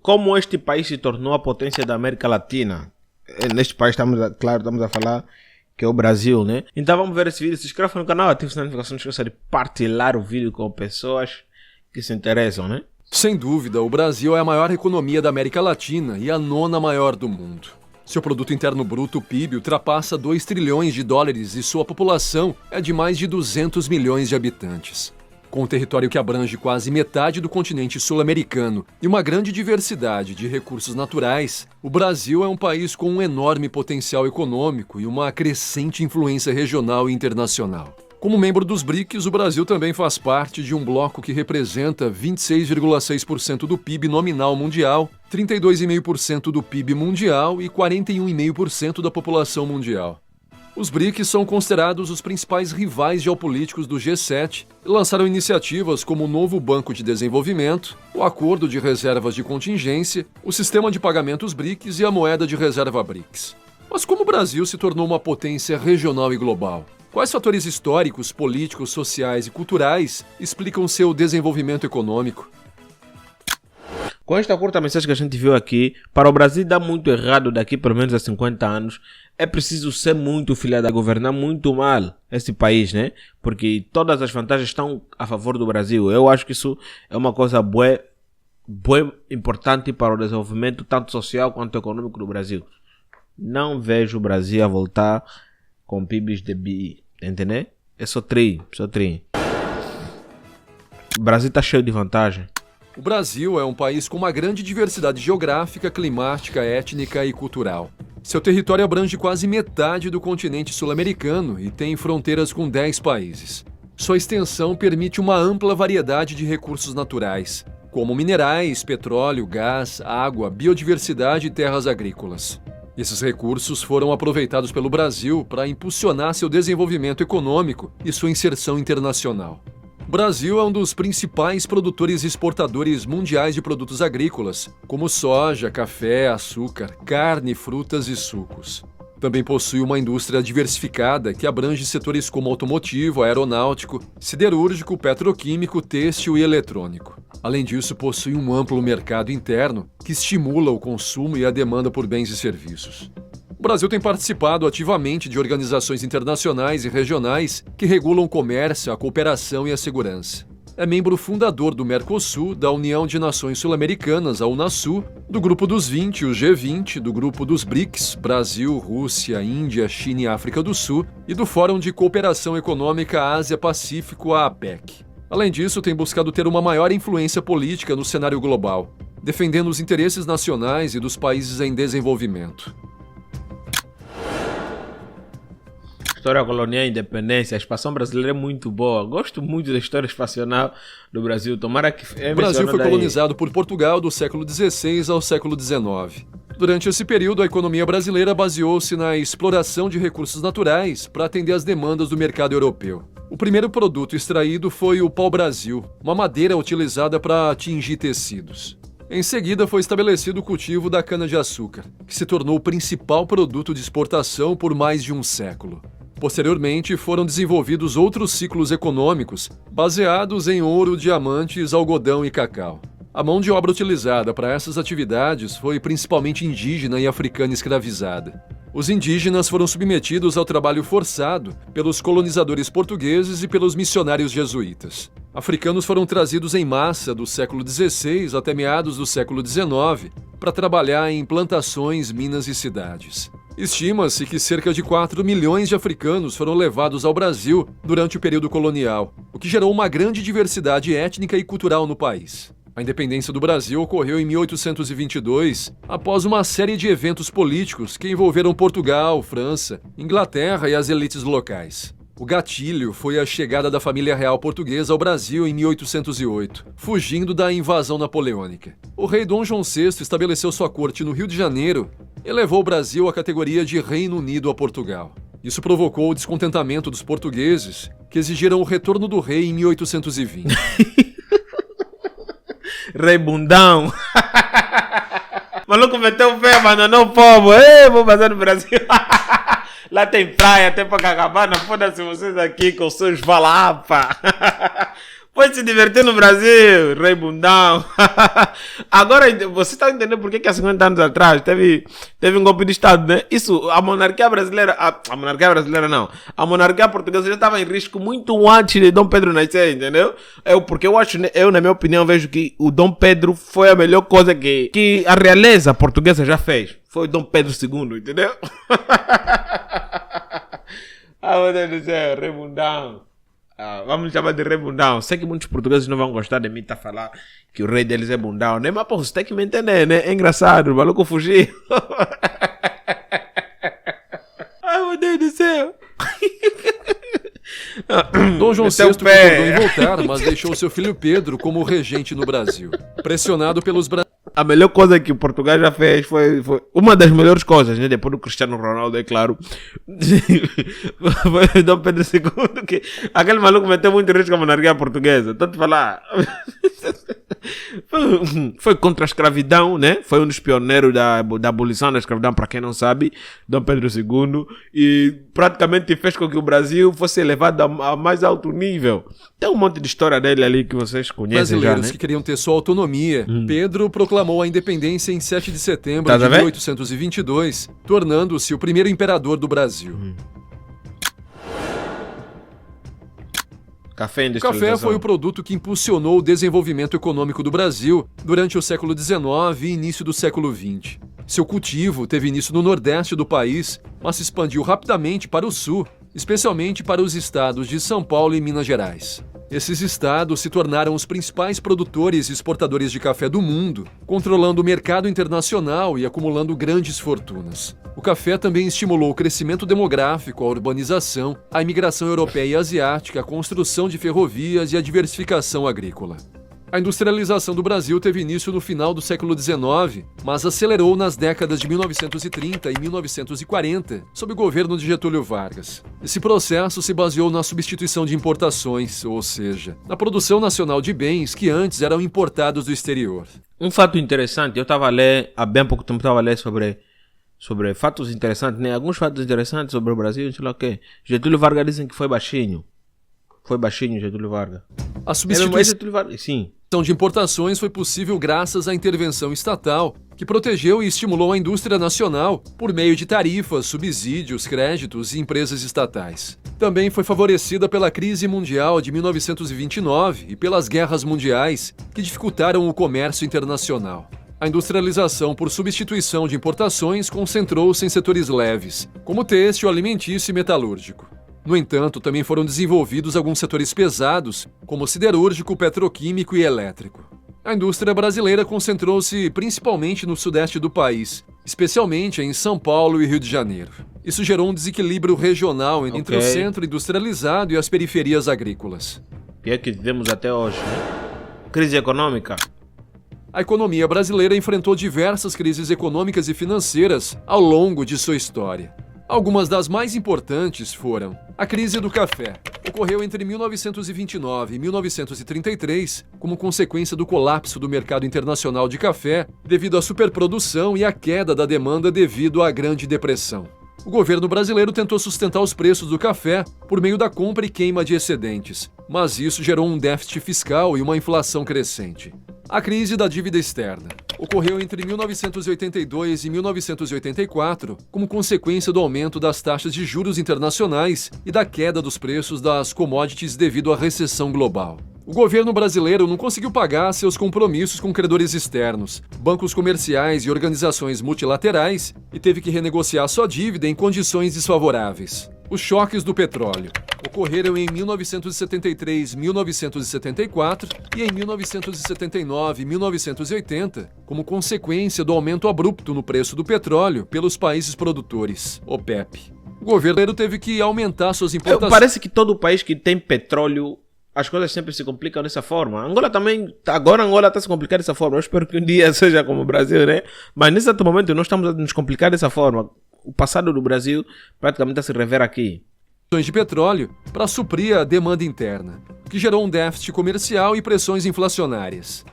como este país se tornou a potência da América Latina. Neste país estamos a falar que é o Brasil, né? Então vamos ver esse vídeo. Se inscreva no canal, ative as notificações, não esqueça de partilhar o vídeo com pessoas que se interessam, né? Sem dúvida, o Brasil é a maior economia da América Latina e a 9ª maior do mundo. Seu produto interno bruto, PIB, ultrapassa 2 trilhões de dólares e sua população é de mais de 200 milhões de habitantes. Com um território que abrange quase metade do continente sul-americano e uma grande diversidade de recursos naturais, o Brasil é um país com um enorme potencial econômico e uma crescente influência regional e internacional. Como membro dos BRICS, o Brasil também faz parte de um bloco que representa 26,6% do PIB nominal mundial, 32,5% do PIB mundial e 41,5% da população mundial. Os BRICS são considerados os principais rivais geopolíticos do G7 e lançaram iniciativas como o novo Banco de Desenvolvimento, o Acordo de Reservas de Contingência, o Sistema de Pagamentos BRICS e a Moeda de Reserva BRICS. Mas como o Brasil se tornou uma potência regional e global? Quais fatores históricos, políticos, sociais e culturais explicam seu desenvolvimento econômico? Com esta curta mensagem que a gente viu aqui, para o Brasil dar muito errado daqui pelo menos a 50 anos, é preciso ser muito filha da governar muito mal esse país, né? Porque todas as vantagens estão a favor do Brasil. Eu acho que isso é uma coisa boa importante para o desenvolvimento tanto social quanto econômico do Brasil. Não vejo o Brasil a voltar com PIBs de bi. Entendeu? É só tri. O Brasil está cheio de vantagem. O Brasil é um país com uma grande diversidade geográfica, climática, étnica e cultural. Seu território abrange quase metade do continente sul-americano e tem fronteiras com 10 países. Sua extensão permite uma ampla variedade de recursos naturais, como minerais, petróleo, gás, água, biodiversidade e terras agrícolas. Esses recursos foram aproveitados pelo Brasil para impulsionar seu desenvolvimento econômico e sua inserção internacional. O Brasil é um dos principais produtores e exportadores mundiais de produtos agrícolas, como soja, café, açúcar, carne, frutas e sucos. Também possui uma indústria diversificada que abrange setores como automotivo, aeronáutico, siderúrgico, petroquímico, têxtil e eletrônico. Além disso, possui um amplo mercado interno que estimula o consumo e a demanda por bens e serviços. O Brasil tem participado ativamente de organizações internacionais e regionais que regulam o comércio, a cooperação e a segurança. É membro fundador do Mercosul, da União de Nações Sul-Americanas, a Unasul, do Grupo dos 20, o G20, do Grupo dos BRICS, Brasil, Rússia, Índia, China e África do Sul, e do Fórum de Cooperação Econômica Ásia-Pacífico, a APEC. Além disso, tem buscado ter uma maior influência política no cenário global, defendendo os interesses nacionais e dos países em desenvolvimento. História colonial e independência, a expansão brasileira é muito boa. Gosto muito da história espacial do Brasil. Tomara que o Brasil foi colonizado por Portugal do século XVI ao século XIX. Durante esse período, a economia brasileira baseou-se na exploração de recursos naturais para atender às demandas do mercado europeu. O primeiro produto extraído foi o pau-brasil, uma madeira utilizada para tingir tecidos. Em seguida, foi estabelecido o cultivo da cana-de-açúcar, que se tornou o principal produto de exportação por mais de um século. Posteriormente, foram desenvolvidos outros ciclos econômicos baseados em ouro, diamantes, algodão e cacau. A mão de obra utilizada para essas atividades foi principalmente indígena e africana escravizada. Os indígenas foram submetidos ao trabalho forçado pelos colonizadores portugueses e pelos missionários jesuítas. Africanos foram trazidos em massa do século XVI até meados do século XIX para trabalhar em plantações, minas e cidades. Estima-se que cerca de 4 milhões de africanos foram levados ao Brasil durante o período colonial, o que gerou uma grande diversidade étnica e cultural no país. A independência do Brasil ocorreu em 1822, após uma série de eventos políticos que envolveram Portugal, França, Inglaterra e as elites locais. O gatilho foi a chegada da família real portuguesa ao Brasil em 1808, fugindo da invasão napoleônica. O rei Dom João VI estabeleceu sua corte no Rio de Janeiro e levou o Brasil à categoria de Reino Unido a Portugal. Isso provocou o descontentamento dos portugueses, que exigiram o retorno do rei em 1820. Rei bundão. Maluco meteu o pé, abandonou o povo. Ei, vou fazer no Brasil. Lá tem praia, tem Copacabana. Foda-se vocês aqui com seus valapa. Foi se divertir no Brasil, Rei Bundão. Agora, você está entendendo por que há 50 anos atrás teve um golpe de Estado, né? Isso, a monarquia brasileira... A monarquia brasileira não. A monarquia portuguesa já estava em risco muito antes de Dom Pedro nascer, entendeu? Porque eu acho, eu na minha opinião, vejo que o Dom Pedro foi a melhor coisa que a realeza portuguesa já fez. Foi o Dom Pedro II, entendeu? Meu Deus do céu, Rei Bundão. Vamos chamar de Rei Bundão. Sei que muitos portugueses não vão gostar de mim estar falar que o rei deles é Bundão, né? Mas, pô, você tem que me entender, né? É engraçado, o maluco fugiu. Meu Deus do céu. Dom João VI concordou em voltar, mas deixou seu filho Pedro como regente no Brasil. Pressionado pelos brasileiros. A melhor coisa que o Portugal já fez foi uma das melhores coisas, né? Depois do Cristiano Ronaldo, é claro. Foi o Dom Pedro II, que aquele maluco meteu muito risco à monarquia portuguesa. Estou te falar. Foi contra a escravidão, né? Foi um dos pioneiros da abolição da escravidão, para quem não sabe, Dom Pedro II, e praticamente fez com que o Brasil fosse elevado a mais alto nível. Tem um monte de história dele ali que vocês conhecem já, né? Que queriam ter sua autonomia. Pedro proclamou a independência em 7 de setembro de 1822, tornando-se o primeiro imperador do Brasil. O café foi o produto que impulsionou o desenvolvimento econômico do Brasil durante o século XIX e início do século XX. Seu cultivo teve início no nordeste do país, mas se expandiu rapidamente para o sul, especialmente para os estados de São Paulo e Minas Gerais. Esses estados se tornaram os principais produtores e exportadores de café do mundo, controlando o mercado internacional e acumulando grandes fortunas. O café também estimulou o crescimento demográfico, a urbanização, a imigração europeia e asiática, a construção de ferrovias e a diversificação agrícola. A industrialização do Brasil teve início no final do século XIX, mas acelerou nas décadas de 1930 e 1940, sob o governo de Getúlio Vargas. Esse processo se baseou na substituição de importações, ou seja, na produção nacional de bens que antes eram importados do exterior. Um fato interessante, eu estava a ler, há bem pouco tempo estava a ler sobre fatos interessantes, né? Alguns fatos interessantes sobre o Brasil, sei lá o quê. Getúlio Vargas dizem que foi baixinho. Foi baixinho Getúlio Vargas. A substituição sim. de importações foi possível graças à intervenção estatal, que protegeu e estimulou a indústria nacional por meio de tarifas, subsídios, créditos e empresas estatais. Também foi favorecida pela crise mundial de 1929 e pelas guerras mundiais, que dificultaram o comércio internacional. A industrialização por substituição de importações concentrou-se em setores leves, como têxtil, alimentício e metalúrgico. No entanto, também foram desenvolvidos alguns setores pesados, como siderúrgico, petroquímico e elétrico. A indústria brasileira concentrou-se principalmente no sudeste do país, especialmente em São Paulo e Rio de Janeiro. Isso gerou um desequilíbrio regional entre o centro industrializado e as periferias agrícolas. E é que vivemos até hoje, né? Crise econômica. A economia brasileira enfrentou diversas crises econômicas e financeiras ao longo de sua história. Algumas das mais importantes foram a crise do café. Ocorreu entre 1929 e 1933 como consequência do colapso do mercado internacional de café devido à superprodução e à queda da demanda devido à Grande Depressão. O governo brasileiro tentou sustentar os preços do café por meio da compra e queima de excedentes, mas isso gerou um déficit fiscal e uma inflação crescente. A crise da dívida externa ocorreu entre 1982 e 1984 como consequência do aumento das taxas de juros internacionais e da queda dos preços das commodities devido à recessão global. O governo brasileiro não conseguiu pagar seus compromissos com credores externos, bancos comerciais e organizações multilaterais e teve que renegociar sua dívida em condições desfavoráveis. Os choques do petróleo ocorreram em 1973, 1974 e em 1979 e 1980, como consequência do aumento abrupto no preço do petróleo pelos países produtores, OPEP. O governo teve que aumentar suas importações. Parece que todo país que tem petróleo, as coisas sempre se complicam dessa forma. Angola também, agora Angola está se complicando dessa forma. Eu espero que um dia seja como o Brasil, né? Mas nesse exato momento nós estamos a nos complicar dessa forma. O passado do Brasil praticamente se revela aqui. De petróleo para suprir a demanda interna, o que gerou um déficit comercial e pressões inflacionárias.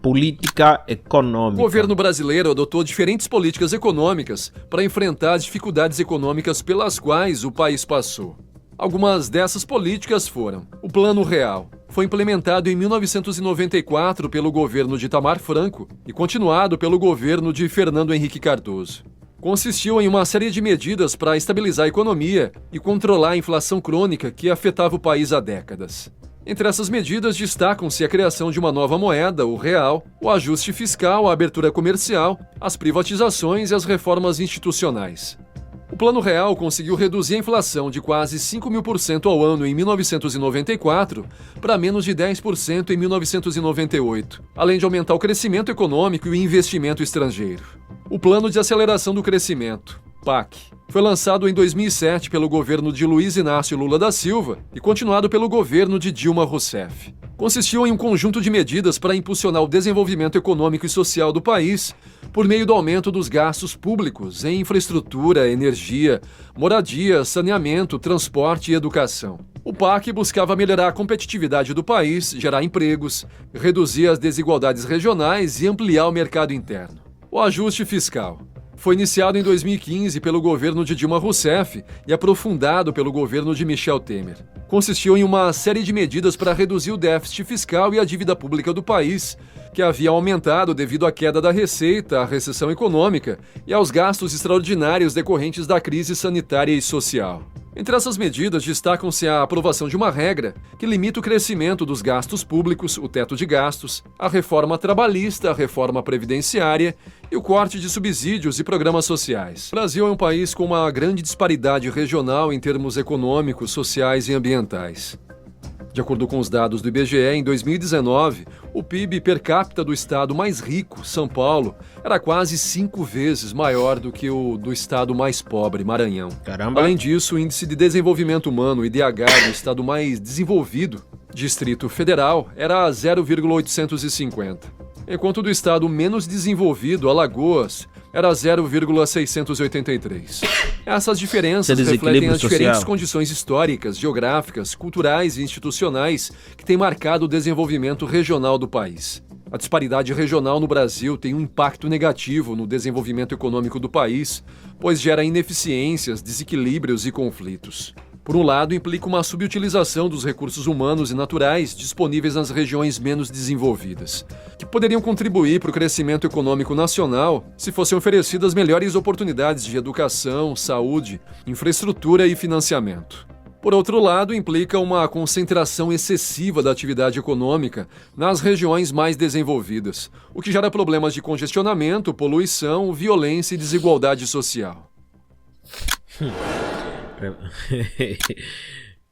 Política econômica. O governo brasileiro adotou diferentes políticas econômicas para enfrentar as dificuldades econômicas pelas quais o país passou. Algumas dessas políticas foram: o Plano Real. Foi implementado em 1994 pelo governo de Itamar Franco e continuado pelo governo de Fernando Henrique Cardoso. Consistiu em uma série de medidas para estabilizar a economia e controlar a inflação crônica que afetava o país há décadas. Entre essas medidas destacam-se a criação de uma nova moeda, o real, o ajuste fiscal, a abertura comercial, as privatizações e as reformas institucionais. O Plano Real conseguiu reduzir a inflação de quase 5.000% ao ano em 1994 para menos de 10% em 1998, além de aumentar o crescimento econômico e o investimento estrangeiro. O Plano de Aceleração do Crescimento, PAC, foi lançado em 2007 pelo governo de Luiz Inácio Lula da Silva e continuado pelo governo de Dilma Rousseff. Consistiu em um conjunto de medidas para impulsionar o desenvolvimento econômico e social do país por meio do aumento dos gastos públicos em infraestrutura, energia, moradia, saneamento, transporte e educação. O PAC buscava melhorar a competitividade do país, gerar empregos, reduzir as desigualdades regionais e ampliar o mercado interno. O ajuste fiscal foi iniciado em 2015 pelo governo de Dilma Rousseff e aprofundado pelo governo de Michel Temer. Consistiu em uma série de medidas para reduzir o déficit fiscal e a dívida pública do país, que havia aumentado devido à queda da receita, à recessão econômica e aos gastos extraordinários decorrentes da crise sanitária e social. Entre essas medidas, destacam-se a aprovação de uma regra que limita o crescimento dos gastos públicos, o teto de gastos, a reforma trabalhista, a reforma previdenciária e o corte de subsídios e programas sociais. O Brasil é um país com uma grande disparidade regional em termos econômicos, sociais e ambientais. De acordo com os dados do IBGE, em 2019, o PIB per capita do estado mais rico, São Paulo, era quase 5 vezes maior do que o do estado mais pobre, Maranhão. Caramba! Além disso, o Índice de Desenvolvimento Humano, IDH, do estado mais desenvolvido, Distrito Federal, era 0,850, enquanto do estado menos desenvolvido, Alagoas, era 0,683. Essas diferenças refletem as diferentes condições históricas, geográficas, culturais e institucionais que têm marcado o desenvolvimento regional do país. A disparidade regional no Brasil tem um impacto negativo no desenvolvimento econômico do país, pois gera ineficiências, desequilíbrios e conflitos. Por um lado, implica uma subutilização dos recursos humanos e naturais disponíveis nas regiões menos desenvolvidas, que poderiam contribuir para o crescimento econômico nacional se fossem oferecidas melhores oportunidades de educação, saúde, infraestrutura e financiamento. Por outro lado, implica uma concentração excessiva da atividade econômica nas regiões mais desenvolvidas, o que gera problemas de congestionamento, poluição, violência e desigualdade social.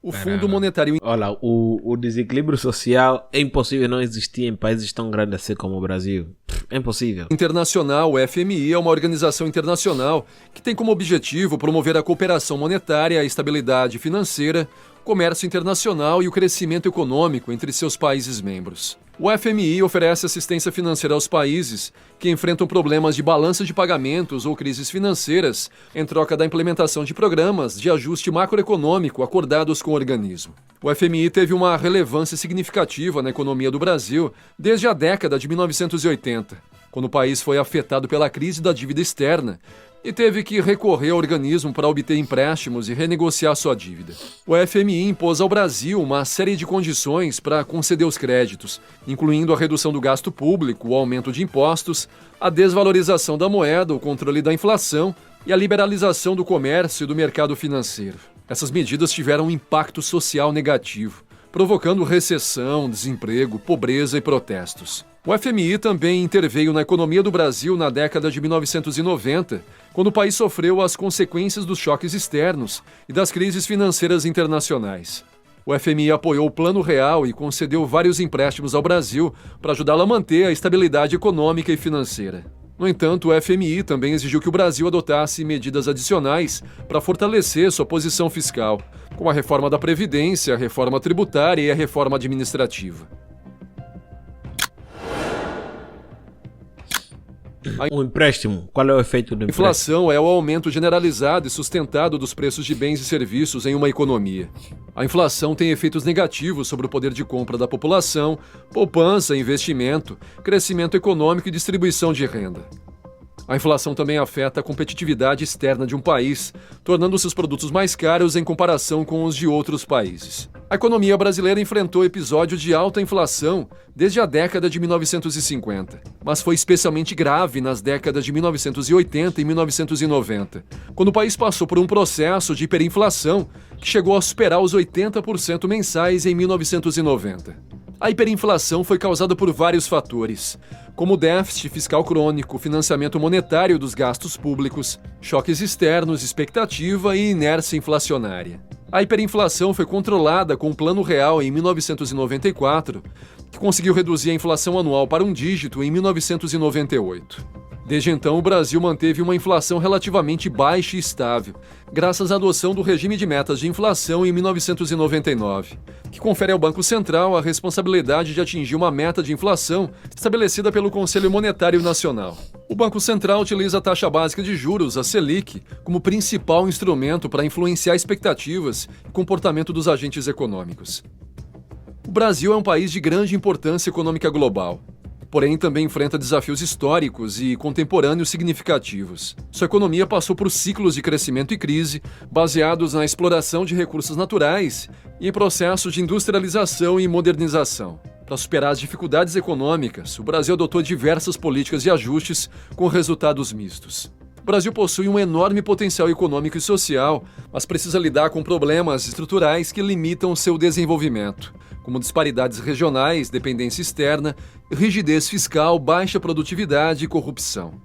O Fundo Monetário... Olha, o desequilíbrio social é impossível não existir em países tão grandes assim como o Brasil. É impossível. Internacional, o FMI, é uma organização internacional que tem como objetivo promover a cooperação monetária, a estabilidade financeira, comércio internacional e o crescimento econômico entre seus países membros. O FMI oferece assistência financeira aos países que enfrentam problemas de balança de pagamentos ou crises financeiras em troca da implementação de programas de ajuste macroeconômico acordados com o organismo. O FMI teve uma relevância significativa na economia do Brasil desde a década de 1980, quando o país foi afetado pela crise da dívida externa e teve que recorrer ao organismo para obter empréstimos e renegociar sua dívida. O FMI impôs ao Brasil uma série de condições para conceder os créditos, incluindo a redução do gasto público, o aumento de impostos, a desvalorização da moeda, o controle da inflação e a liberalização do comércio e do mercado financeiro. Essas medidas tiveram um impacto social negativo, provocando recessão, desemprego, pobreza e protestos. O FMI também interveio na economia do Brasil na década de 1990, quando o país sofreu as consequências dos choques externos e das crises financeiras internacionais. O FMI apoiou o Plano Real e concedeu vários empréstimos ao Brasil para ajudá-lo a manter a estabilidade econômica e financeira. No entanto, o FMI também exigiu que o Brasil adotasse medidas adicionais para fortalecer sua posição fiscal, como a reforma da Previdência, a reforma tributária e a reforma administrativa. O empréstimo, qual é o efeito do empréstimo? A inflação é o aumento generalizado e sustentado dos preços de bens e serviços em uma economia. A inflação tem efeitos negativos sobre o poder de compra da população, poupança, investimento, crescimento econômico e distribuição de renda. A inflação também afeta a competitividade externa de um país, tornando seus produtos mais caros em comparação com os de outros países. A economia brasileira enfrentou episódio de alta inflação desde a década de 1950, mas foi especialmente grave nas décadas de 1980 e 1990, quando o país passou por um processo de hiperinflação que chegou a superar os 80% mensais em 1990. A hiperinflação foi causada por vários fatores, como déficit fiscal crônico, financiamento monetário dos gastos públicos, choques externos, expectativa e inércia inflacionária. A hiperinflação foi controlada com o Plano Real em 1994, que conseguiu reduzir a inflação anual para um dígito em 1998. Desde então, o Brasil manteve uma inflação relativamente baixa e estável, graças à adoção do regime de metas de inflação em 1999, que confere ao Banco Central a responsabilidade de atingir uma meta de inflação estabelecida pelo Conselho Monetário Nacional. O Banco Central utiliza a taxa básica de juros, a Selic, como principal instrumento para influenciar expectativas e comportamento dos agentes econômicos. O Brasil é um país de grande importância econômica global. Porém, também enfrenta desafios históricos e contemporâneos significativos. Sua economia passou por ciclos de crescimento e crise, baseados na exploração de recursos naturais e em processos de industrialização e modernização. Para superar as dificuldades econômicas, o Brasil adotou diversas políticas de ajustes com resultados mistos. O Brasil possui um enorme potencial econômico e social, mas precisa lidar com problemas estruturais que limitam seu desenvolvimento, como disparidades regionais, dependência externa, rigidez fiscal, baixa produtividade e corrupção.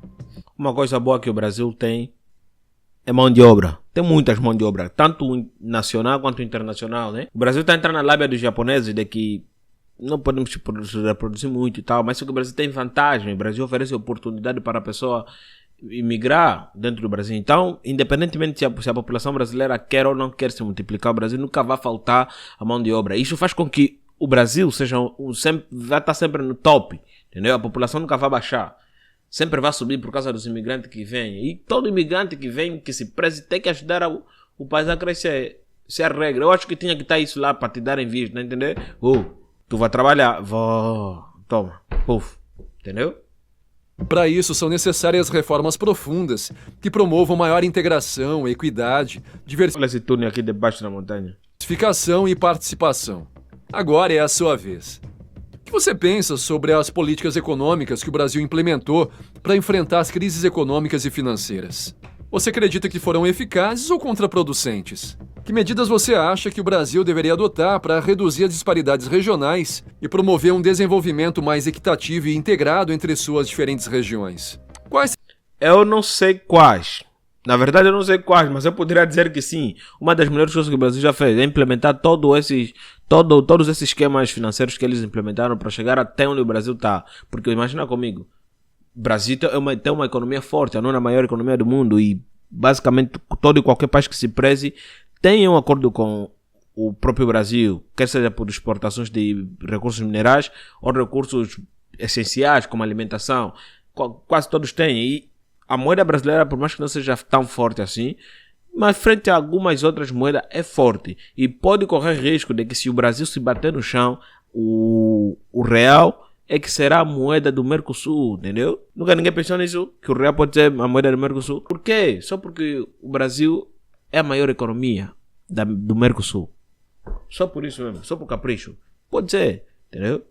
Uma coisa boa que o Brasil tem é mão de obra. Tem muitas mãos de obra, tanto nacional quanto internacional, né? O Brasil está entrando na lábia dos japoneses de que não podemos reproduzir muito e tal, mas só que o Brasil tem vantagem. O Brasil oferece oportunidade para a pessoa imigrar dentro do Brasil. Então, independentemente se a população brasileira quer ou não quer se multiplicar, o Brasil nunca vai faltar a mão de obra. Isso faz com que o Brasil vai estar sempre no top, entendeu? A população nunca vai baixar. Sempre vai subir por causa dos imigrantes que vêm. E todo imigrante que vem, que se preze, tem que ajudar o país a crescer. Isso é a regra. Eu acho que tinha que estar isso lá para te dar em vista, entendeu? Tu vai trabalhar, toma, puf, entendeu? Para isso, são necessárias reformas profundas que promovam maior integração, equidade, Olha esse túnel aqui debaixo da montanha. diversificação e participação. Agora é a sua vez. O que você pensa sobre as políticas econômicas que o Brasil implementou para enfrentar as crises econômicas e financeiras? Você acredita que foram eficazes ou contraproducentes? Que medidas você acha que o Brasil deveria adotar para reduzir as disparidades regionais e promover um desenvolvimento mais equitativo e integrado entre suas diferentes regiões? Quais? Eu não sei quais. Na verdade, eu não sei quais, mas eu poderia dizer que sim. Uma das melhores coisas que o Brasil já fez é implementar todos esses esquemas financeiros que eles implementaram para chegar até onde o Brasil está. Porque imagina comigo, o Brasil tem uma economia forte, a nona maior economia do mundo, e basicamente todo e qualquer país que se preze tem um acordo com o próprio Brasil, quer seja por exportações de recursos minerais ou recursos essenciais como alimentação. Quase todos têm. E a moeda brasileira, por mais que não seja tão forte assim, mas frente a algumas outras moedas é forte. E pode correr risco de que, se o Brasil se bater no chão, o real é que será a moeda do Mercosul, entendeu? Nunca ninguém pensou nisso, que o real pode ser a moeda do Mercosul. Por quê? Só porque o Brasil é a maior economia do Mercosul. Só por isso mesmo, só por capricho. Pode ser, entendeu?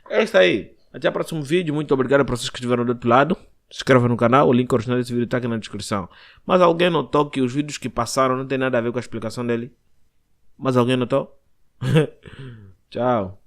É isso aí. Até o próximo vídeo. Muito obrigado para vocês que estiveram do outro lado. Se inscreva no canal, o link original desse vídeo está aqui na descrição. Mas alguém notou que os vídeos que passaram não tem nada a ver com a explicação dele? Mas alguém notou? Tchau.